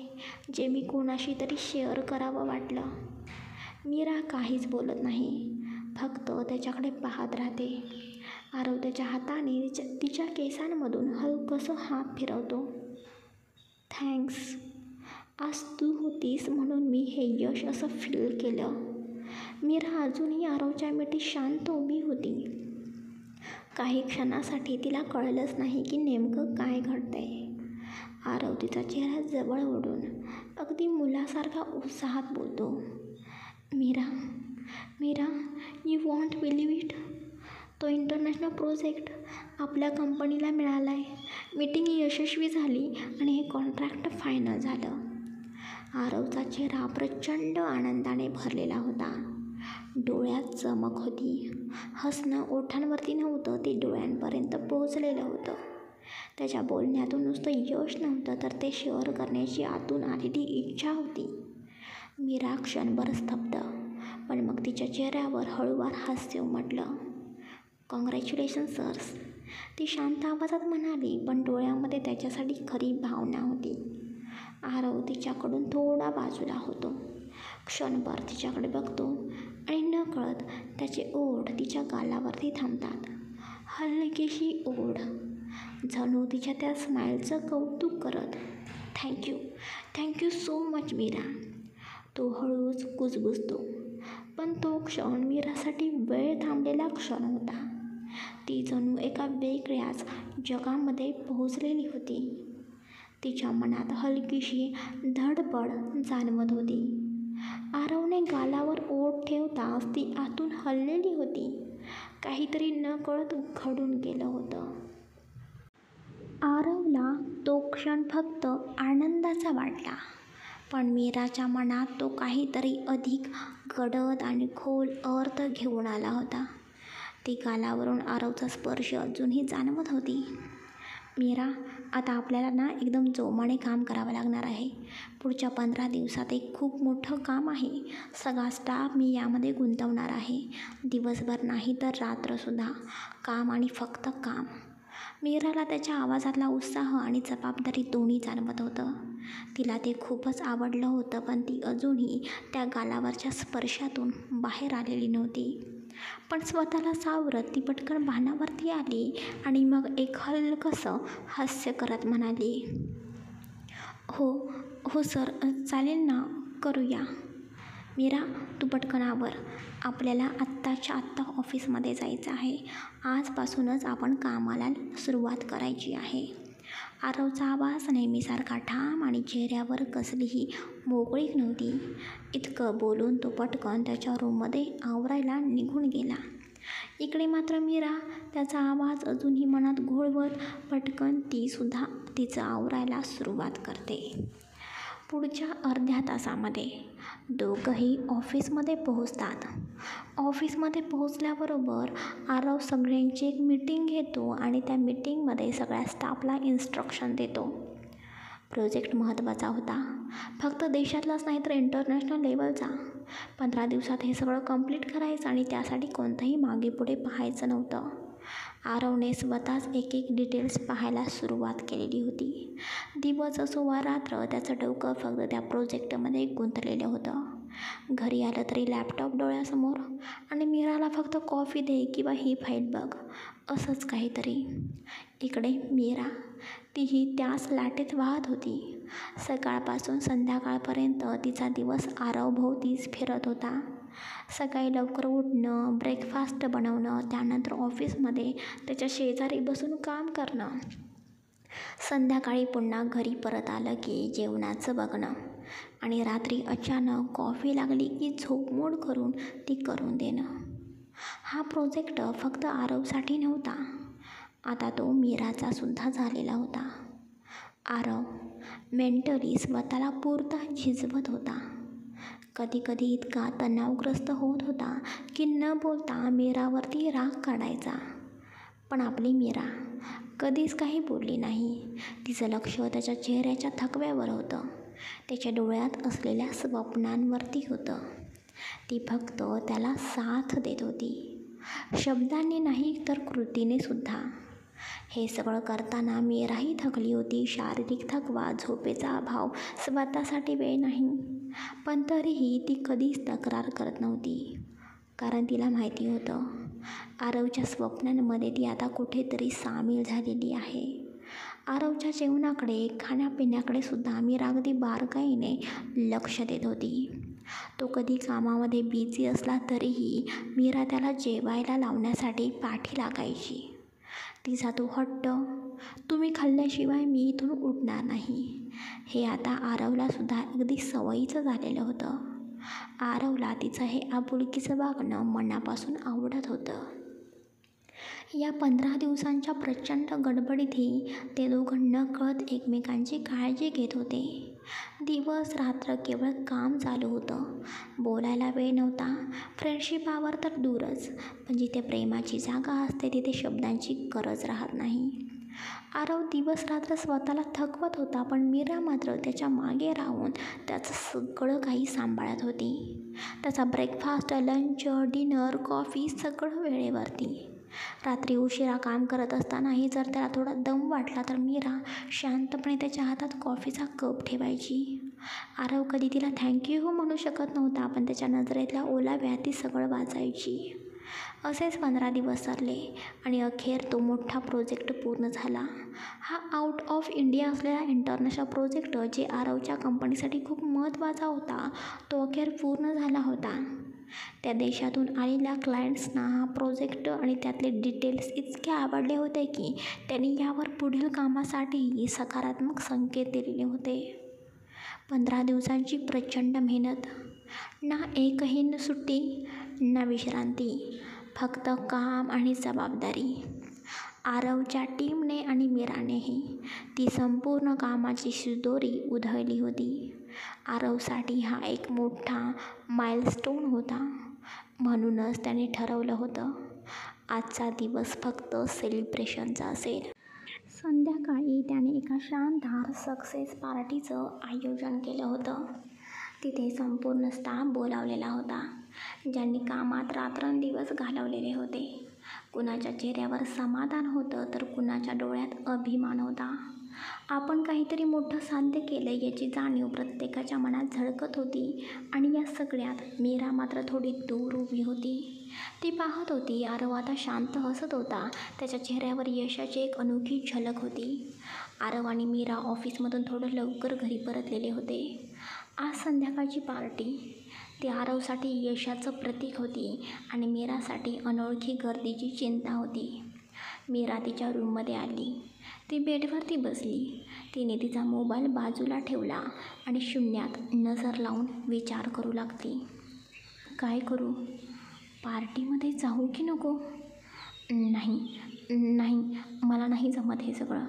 जे मी कोणाशी तरी शेअर करावं वाटलं. मीरा काहीच बोलत नाही, फक्त त्याच्याकडे पाहत राहते. आरव त्याच्या हाताने तिच्या केसांमधून हलकंसं हात फिरवतो. थँक्स. आज तू होतीस म्हणून मी हे यश असं फील केलं. मीरा अजूनही आरवच्या मिठीत शांत उभी होती. काही क्षणासाठी तिला कळलंच नाही की नेमकं काय घडतंय. आरव तिचा चेहरा जवळ ओढून अगदी मुलासारखा उत्साहात बोलतो, Meera, you won't believe it. तो इंटरनॅशनल प्रोजेक्ट आपल्या कंपनीला मिळाला आहे. मीटिंग यशस्वी झाली आणि हे कॉन्ट्रॅक्ट फायनल झालं. आरवचा चेहरा प्रचंड आनंदाने भरलेला होता. डोळ्यात चमक होती. हसणं ओठांवरती नव्हतं, ते डोळ्यांपर्यंत पोहोचलेलं होतं. त्याच्या बोलण्यातून नुसतं यश नव्हतं, तर ते शेअर करण्याची आतून आलेली इच्छा होती. मीरा क्षणभर स्तब्ध, पण मग तिच्या चेहऱ्यावर हळूवार हास्य उमटलं. कॉंग्रॅच्युलेशन सर्स. ती शांत आवाजात म्हणाली, पण डोळ्यामध्ये त्याच्यासाठी खरी भावना होती. आरव तिच्याकडून थोडा बाजूला होतो. क्षणभर तिच्याकडे बघतो आणि नकळत त्याचे ओठ तिच्या गालावरती थांबतात. हलकीशी ओढ, जणू तिच्या त्या स्माईलचं कौतुक करत. Thank you so much Meera. तो हळूच कुजबुजतो. पण तो क्षण मीरासाठी वेळ थांबलेला क्षण होता. ती जणू एका वेगळ्याच जगामध्ये पोहोचलेली होती. तिच्या मनात हलकीशी धडपड जाणवत होती. आरवने गालावर ओठ ठेवताच ती आतून हललेली होती. काहीतरी नकळत घडून गेलं होतं. आरवला तो क्षण फक्त आनंदाचा वाटला, पण मीराच्या मनात तो काहीतरी अधिक गडद आणि खोल अर्थ घेऊन आला होता. ती गालावरून आरवचा स्पर्श अजूनही जाणवत होती. मीरा, आता आपल्याला ना एकदम जोमाने काम करावं लागणार आहे. पुढच्या 15 दिवसात एक खूप मोठं काम आहे. सगळा स्टाफ मी यामध्ये गुंतवणार आहे. दिवसभर नाही तर रात्रसुद्धा काम आणि फक्त काम. मीराला त्याच्या आवाजातला उत्साह आणि जबाबदारी दोन्ही जाणवत होतं. तिला ते खूपच आवडलं होतं, पण ती अजूनही त्या गालावरच्या स्पर्शातून बाहेर आलेली नव्हती. पण स्वतःला सावरत ती पटकन भानावरती आली आणि मग एक हलकंसं हास्य करत म्हणाली, हो सर, चालेल ना, करूया. मीरा, तू पटकन आवर. आपल्याला आत्ताच्या आत्ता ऑफिसमध्ये जायचं आहे. आजपासूनच आपण कामाला सुरुवात करायची आहे. आरवचा आवाज नेहमीसारखा ठाम आणि चेहऱ्यावर कसलीही मोकळीक नव्हती. इतकं बोलून तो पटकन त्याच्या रूममध्ये आवरायला निघून गेला. इकडे मात्र मीरा त्याचा आवाज अजूनही मनात घोळवत पटकन तीसुद्धा तिचं आवरायला सुरुवात करते. पुढच्या अर्ध्या तासामध्ये दोघंही ऑफिसमध्ये पोहोचतात. ऑफिसमध्ये पोहोचल्याबरोबर आरव सगळ्यांची एक मीटिंग घेतो आणि त्या मीटिंगमध्ये सगळ्या स्टाफला इन्स्ट्रक्शन देतो. प्रोजेक्ट महत्त्वाचा होता, फक्त देशातलाच नाही तर इंटरनॅशनल लेवलचा. 15 दिवसात हे सगळं कंप्लीट करायचं आणि त्यासाठी कोणतंही मागे पुढे पाहायचं नव्हतं. आरवने स्वतःच एक डिटेल्स पाहायला सुरुवात केलेली होती. दिवस असो वा रात्र, त्याचं डोकं फक्त त्या प्रोजेक्टमध्ये गुंतलेलं होतं. घरी आलं तरी लॅपटॉप डोळ्यासमोर आणि मीराला फक्त कॉफी दे किंवा ही फाईल बघ, असंच काहीतरी. इकडे मीरा, तीही त्याच लाटेत वाहत होती. सकाळपासून संध्याकाळपर्यंत तिचा दिवस आरवभोवतीच फिरत होता. सकाळी लवकर उठणं, ब्रेकफास्ट बनवणं, त्यानंतर ऑफिसमध्ये त्याच्या शेजारी बसून काम करणं. संध्याकाळी पुन्हा घरी परत आलं की जेवणाचं बघणं आणि रात्री अचानक कॉफी लागली की झोपमोड करून ती करून देणं. हा प्रोजेक्ट फक्त आरवसाठी नव्हता, आता तो मीराचा सुद्धा झालेला होता. आरव मेंटली स्वतःला पुरता झिजवत होता. कधीकधी इतका तणावग्रस्त होत होता की न बोलता मीरावरती राग काढायचा. पण आपली मीरा कधीच काही बोलली नाही. तिचं लक्ष त्याच्या चेहऱ्याच्या थकव्यावर होतं, त्याच्या डोळ्यात असलेल्या स्वप्नांवरती होतं. ती फक्त त्याला साथ देत होती, शब्दांनी नाही तर कृतीने सुद्धा. हे सगळं करताना मीराही थकली होती. शारीरिक थकवा, झोपेचा अभाव, स्वतःसाठी वेळ नाही. पण तरीही ती कधीच तक्रार करत नव्हती, कारण तिला माहिती होतं आरवच्या स्वप्नांमध्ये ती आता कुठेतरी सामील झालेली आहे. आरवच्या जेवणाकडे, खाण्यापिण्याकडे सुद्धा मीरा अगदी बारकाईने लक्ष देत होती. तो कधी कामामध्ये बिझी असला तरीही मीरा त्याला जेवायला लावण्यासाठी पाठी लागायची. तिचा तो हट्ट, तुम्ही खाल्ल्याशिवाय मी इथून उठणार नाही, हे आता आरवला सुद्धा अगदी सवयीचं झालेलं होतं. आरवला तिचं हे आपुलकीचं वागणं मनापासून आवडत होतं. या 15 दिवसांच्या प्रचंड गडबडीतही ते दोघं नकळत एकमेकांची काळजी घेत होते. दिवस रात्र केवळ काम चालू होतं. बोलायला वेळ नव्हता. फ्रेंडशिपावर तर दूरच, पण जिथे प्रेमाची जागा असते तिथे शब्दांची गरज राहत नाही. आरव दिवस रात्र स्वतःला थकवत होता, पण मीरा मात्र त्याच्या मागे राहून त्याचं सगळं काही सांभाळत होती. त्याचा ब्रेकफास्ट, लंच, डिनर, कॉफी सगळं वेळेवरती. रात्री उशिरा काम करत असतानाही जर त्याला थोडा दम वाटला तर मीरा शांतपणे त्याच्या हातात कॉफीचा कप ठेवायची. आरव कधी तिला थँक्यू म्हणू शकत नव्हता, पण त्याच्या नजरेतल्या ओलाव्यात ती सगळं वाचायची. असेच 15 दिवस सरले आणि अखेर तो मोठा प्रोजेक्ट पूर्ण झाला. हा आउट ऑफ इंडिया असलेला इंटरनॅशनल प्रोजेक्ट जे आरवच्या कंपनीसाठी खूप महत्त्वाचा होता, तो अखेर पूर्ण झाला होता. त्या देशातून आलेल्या क्लायंट्सना हा प्रोजेक्ट आणि त्यातले डिटेल्स इतके आवडले होते की त्यांनी यावर पुढील कामासाठीही सकारात्मक संकेत दिलेले होते. 15 दिवसांची प्रचंड मेहनत, ना एकही सुट्टी ना विश्रांती, फक्त काम आणि जबाबदारी. आरवच्या टीमने आणि मीरानेही ती संपूर्ण कामाची शिदोरी उधळली होती. आरवसाठी हा एक मोठा माइलस्टोन होता. म्हणूनच त्याने ठरवलं होतं, आजचा दिवस फक्त सेलिब्रेशनचा असेल. संध्याकाळी त्याने एका शानदार सक्सेस पार्टीचं आयोजन केलं होतं. तिथे संपूर्ण स्टाफ बोलावलेला होता, ज्यांनी कामात रात्रंदिवस घालवलेले होते. कुणाच्या चेहऱ्यावर समाधान होतं तर कुणाच्या डोळ्यात अभिमान होता. आपण काहीतरी मोठं साध्य केलं याची जाणीव प्रत्येकाच्या मनात झळकत होती. आणि या सगळ्यात मीरा मात्र थोडी दूर उभी होती. ती पाहत होती आरव आता शांत हसत होता. त्याच्या चेहऱ्यावर यशाची एक अनोखी झलक होती. आरव आणि मीरा ऑफिसमधून थोडं लवकर घरी परतलेले होते. आज संध्याकाळची पार्टी ती आरवसाठी यशाचं प्रतीक होती आणि मीरासाठी अनोळखी गर्दीची चिंता होती. मीरा तिच्या रूममध्ये आली. ती बेडवरती बसली. तिने तिचा मोबाईल बाजूला ठेवला आणि शून्यात नजर लावून विचार करू लागली. काय करू? पार्टीमध्ये जाऊ की नको? नाही, मला नाही जमत हे सगळं.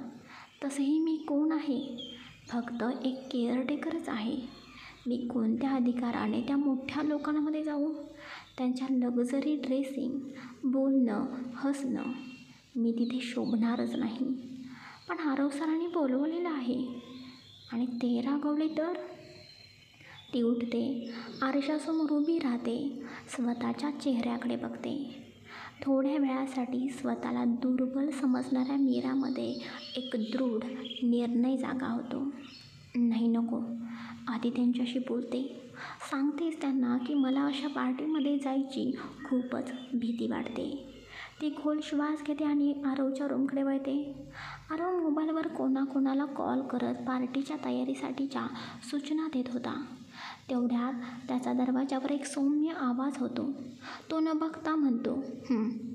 तसंही मी कोण आहे? फक्त एक केअरटेकरच आहे. मी कोणत्या अधिकाराने त्या मोठ्या लोकांमध्ये जाऊ? त्यांच्या लक्झरी ड्रेसिंग, बोलणं, हसणं. मी तिथे शोभणारच नाही. पण आरव सरांनी बोलवलेलं आहे आणि ते रागवले तर? ती उठते, आरशासमोर उभी राहते, स्वतःच्या चेहऱ्याकडे बघते. थोड्या वेळासाठी स्वतःला दुर्बल समजणाऱ्या मीरामध्ये एक दृढ निर्णय जागा होतो. नाही, नको. आधी त्यांच्याशी बोलते. सांगतेच त्यांना की मला अशा पार्टीमध्ये जायची खूपच भीती वाटते. ती खोल श्वास घेते आणि आरवच्या रूमकडे वळते. आरव मोबाईलवर कोणाकोणाला कॉल करत पार्टीच्या तयारीसाठीच्या सूचना देत होता. तेवढ्यात त्याचा दरवाजावर एक सौम्य आवाज होतो. तो न बघता म्हणतो,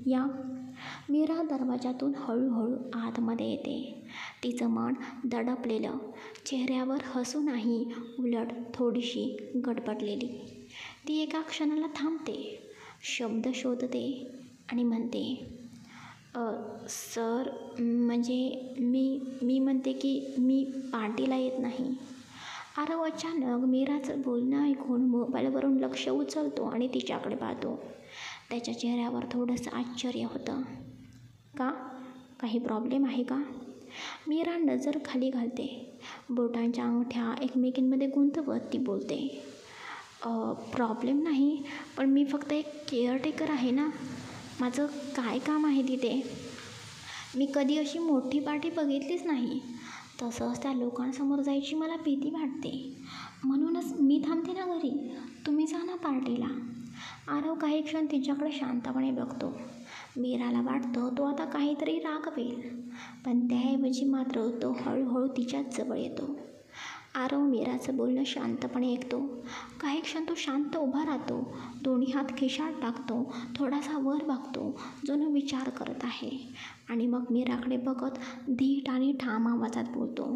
या. मीरा दरवाजातून हळूहळू आतमध्ये येते. तिचं मन दडपलेलं, चेहऱ्यावर हसू नाही, उलट थोडीशी गडबडलेली. ती एका क्षणाला थांबते, शब्द शोधते आणि म्हणते, सर, म्हणजे मी म्हणते की मी पार्टीला येत नाही. आरव अचानक मीराचं बोलणं ऐकून मोबाईलवरून लक्ष उचलतो आणि तिच्याकडे पाहतो. त्याच्या चेहऱ्यावर थोडंसं आश्चर्य होतं. का? काही प्रॉब्लेम आहे का? मीरा नजर खाली घालते. बोटांच्या अंगठ्या एकमेकींमध्ये गुंतवत ती बोलते, प्रॉब्लेम नाही, पण मी फक्त एक केअरटेकर आहे ना. माझं काय काम आहे तिथे? मी कधी अशी मोठी पार्टी बघितलीच नाही. तसंच त्या लोकांसमोर जायची मला भीती वाटते. म्हणूनच मी थांबते ना घरी. तुम्ही जा ना पार्टीला. आरव काही क्षण तिच्याकडे शांतपणे बघतो. मीराला वाटतं तो आता काहीतरी रागवेल, पण त्याऐवजी मात्र तो हळूहळू तिच्याच जवळ येतो. आरव मीराचं बोलणं शांतपणे ऐकतो. काही क्षण तो शांत उभा राहतो. दोन्ही हात खिशात टाकतो. थोडासा वर बघतो, जणू विचार करत आहे. आणि मग मीराकडे बघत धीट आणि ठाम आवाजात बोलतो,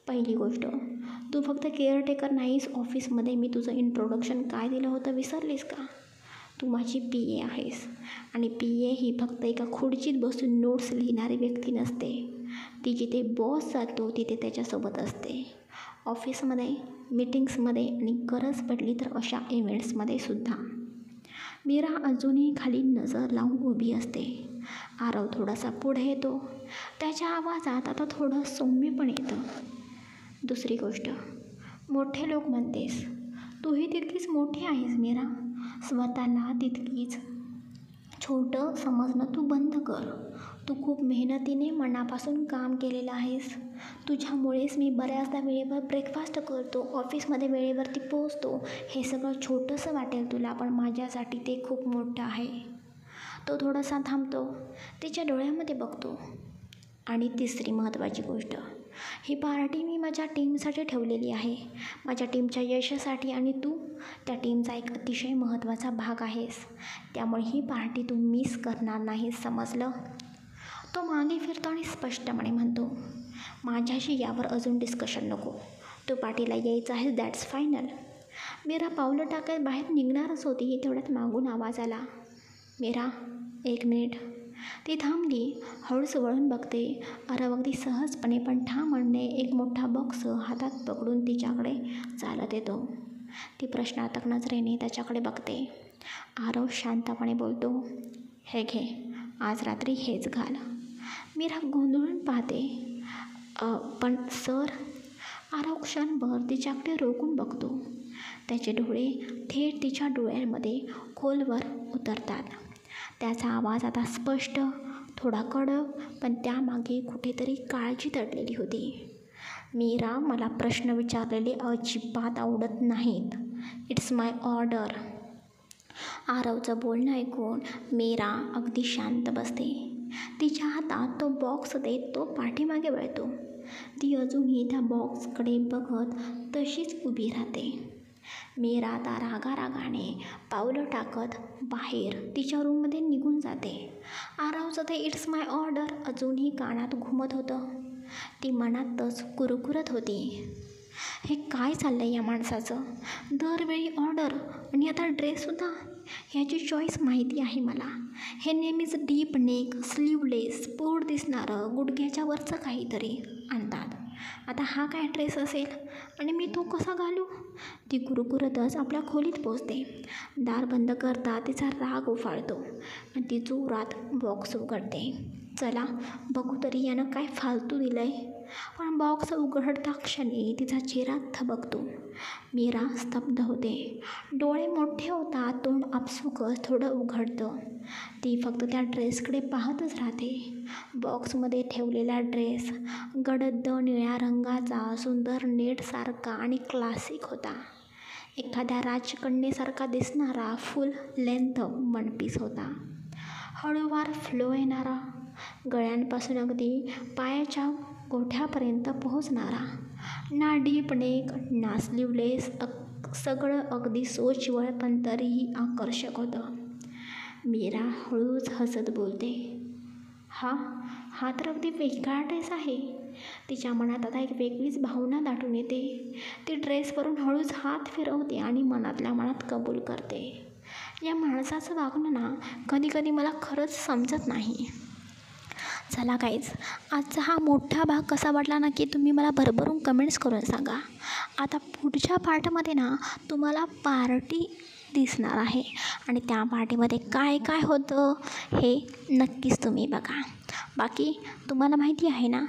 पहिली गोष्ट, तू फक्त केअरटेकर नाहीस ऑफिसमध्ये. मी तुझं इंट्रोडक्शन काय दिलं होतं विसरलीस का? तू माझी PA आहेस. आणि PA ही फक्त एका खुर्चीत बसून नोट्स लिहिणारी व्यक्ती नसते. ती जिथे बॉस जातो तिथे त्याच्यासोबत असते. ऑफिसमध्ये, मीटिंग्समध्ये आणि गरज पडली तर अशा इव्हेंट्समध्ये सुद्धा. मीरा अजूनही खाली नजर लावून उभी असते. आरव थोडासा पुढे येतो. त्याच्या आवाजात आता थोडं सौम्यपण येतं. दुसरी गोष्ट, मोठे लोक म्हणतेस, तूही तितकीच मोठी आहेस मीरा. स्वतःला तितकीच छोटं समजणं तू बंद कर. तू खूप मेहनतीने मनापासून काम केलेलं आहेस. तुझ्यामुळेच मी बऱ्याचदा वेळेवर ब्रेकफास्ट करतो, ऑफिसमध्ये वेळेवरती पोहोचतो. हे सगळं छोटंसं वाटेल तुला, पण माझ्यासाठी ते खूप मोठं आहे. तो थोडासा थांबतो, तिच्या डोळ्यामध्ये बघतो. आणि तिसरी महत्त्वाची गोष्ट, ही पार्टी मी माझ्या टीमसाठी ठेवलेली आहे, माझ्या टीमच्या यशासाठी, आणि तू त्या टीमचा एक अतिशय महत्त्वाचा भाग आहेस. त्यामुळे ही पार्टी तू मिस करणार नाहीस, समजलं? तो मागे फिरतो आणि स्पष्टपणे म्हणतो, माझ्याशी यावर अजून डिस्कशन नको. तू पार्टीला यायचं आहे, दॅट्स फायनल. मीरा पावलं टाकत बाहेर निघणारच होती, तेवढ्यात मागून आवाज आला, मीरा 1 मिनिट. ती थांबली, हळूच वळून बघते. आरव अगदी सहजपणे पण ठामपणे एक मोठा बॉक्स हातात पकडून तिच्याकडे चालत येतो. ती प्रश्नार्थक नजरेने त्याच्याकडे बघते. आरव शांतपणे बोलतो, हे घे, आज रात्री हेच घाल. मीरा गोंधळून पाहते, पण सर. आरव क्षणभर तिच्याकडे रोखून बघतो. त्याचे डोळे थेट तिच्या डोळ्यांमध्ये खोलवर उतरतात. त्याचा आवाज आता स्पष्ट, थोडा कडक, पण त्यामागे कुठेतरी काळजी दडलेली होती. मीरा, मला प्रश्न विचारलेले अजिबात आवडत नाहीत. It's my order. आरवचं बोलणं ऐकून मीरा अगदी शांत बसते. तिच्या हातात तो बॉक्स देत तो पाठीमागे वळतो. ती अजूनही त्या बॉक्सकडे बघत तशीच उभी राहते. मीरा आता रागारागाने पावलं टाकत बाहेर तिच्या रूममध्ये निघून जाते. आरवचं ते इट्स माय ऑर्डर अजूनही कानात घुमत होतं. ती मनातच कुरकुरत होती, हे काय चाललं आहे या माणसाचं? दरवेळी ऑर्डर आणि आता ड्रेससुद्धा. ह्याची चॉईस माहिती आहे मला. हे नेहमीच डीप नेक, स्लीवलेस, पोट दिसणारं, गुडघ्याच्या वरचं काहीतरी आणतात. आता हा काय ड्रेस असेल आणि मी तो कसा घालू? ती कुरकुरतच आपल्या खोलीत पोचते. दार बंद करता तिचा राग उफाळतो आणि ती जोरात बॉक्स उघडते. चला बघू तरी यानं काय फालतू दिलं आहे. पण बॉक्स उघडता क्षणी तिचा चेहरा थबकतो. मीरा स्तब्ध होते. डोळे मोठे होतात, तोंड आपसुकच थोडं उघडतं. ती फक्त त्या ड्रेसकडे पाहतच राहते. बॉक्समध्ये ठेवलेला ड्रेस गडद निळ्या रंगाचा, सुंदर नेटसारखा आणि क्लासिक होता. एखाद्या राजकन्येसारखा दिसणारा फुल लेंथ वनपीस होता. हळूवार फ्लो येणारा, गळ्यांपासून अगदी पायाच्या गोठ्यापर्यंत पोहोचणारा. ना डीप नेक, ना स्लीवलेस, सगळं अगदी सोज्वळ पण तरीही आकर्षक होतं. मीरा हळूच हसत बोलते, हा तर अगदी वेगळा ड्रेस आहे. तिच्या मनात आता एक वेगळीच भावना दाटून येते. ती ड्रेसवरून हळूच हात फिरवते आणि मनातल्या मनात कबूल करते. या माणसाचं वागणं ना कधी कधी मला खरंच समजत नाही. चला गाईज, आजचा हा मोठा भाग कसा वाटला ना की तुम्ही मला भरभरून कमेंट्स करून सांगा. आता पुढच्या पार्टमध्ये ना तुम्हाला पार्टी दिसणार आहे आणि त्या पार्टीमध्ये काय काय होतं हे नक्कीच तुम्ही बघा. बाकी तुम्हाला माहिती आहे ना,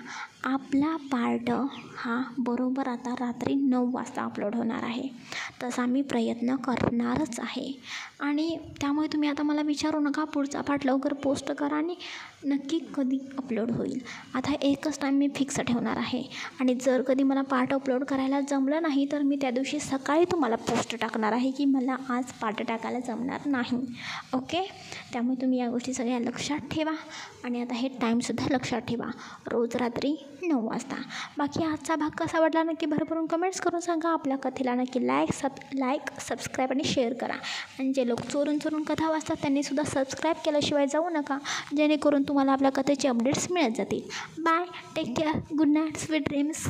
आपला पार्ट हा बरोबर आता रात्री 9 वाजता अपलोड होणार आहे. तसा मी प्रयत्न करणारच आहे आणि त्यामुळे तुम्ही आता मला विचारू नका, पुढचा पार्ट लवकर पोस्ट करा आणि नक्की कधी अपलोड होईल. आता एकच टाईम मी फिक्स ठेवणार आहे आणि जर कधी मला पार्ट अपलोड करायला जमलं नाही तर मी त्या दिवशी सकाळी तुम्हाला पोस्ट टाकणार आहे की मला आज पार्ट टाकायला जमणार नाही. ओके, त्यामुळे तुम्ही या गोष्टी सगळ्या लक्षात ठेवा आणि आता हे टाईमसुद्धा लक्षात ठेवा, रोज रात्री 9 वाजता. बाकी आजचा भाग कसा वाटला नक्की भरभरून कमेंट्स करून सांगा. आपल्या कथेला नक्की लाईक सबस्क्राईब आणि शेअर करा. आणि जे लोक चोरून कथा वाचतात त्यांनीसुद्धा सबस्क्राईब केल्याशिवाय जाऊ नका, जेणेकरून तुम्हाला आपल्या कथेचे अपडेट्स मिळत जातील. Bye, take care, good night, sweet dreams.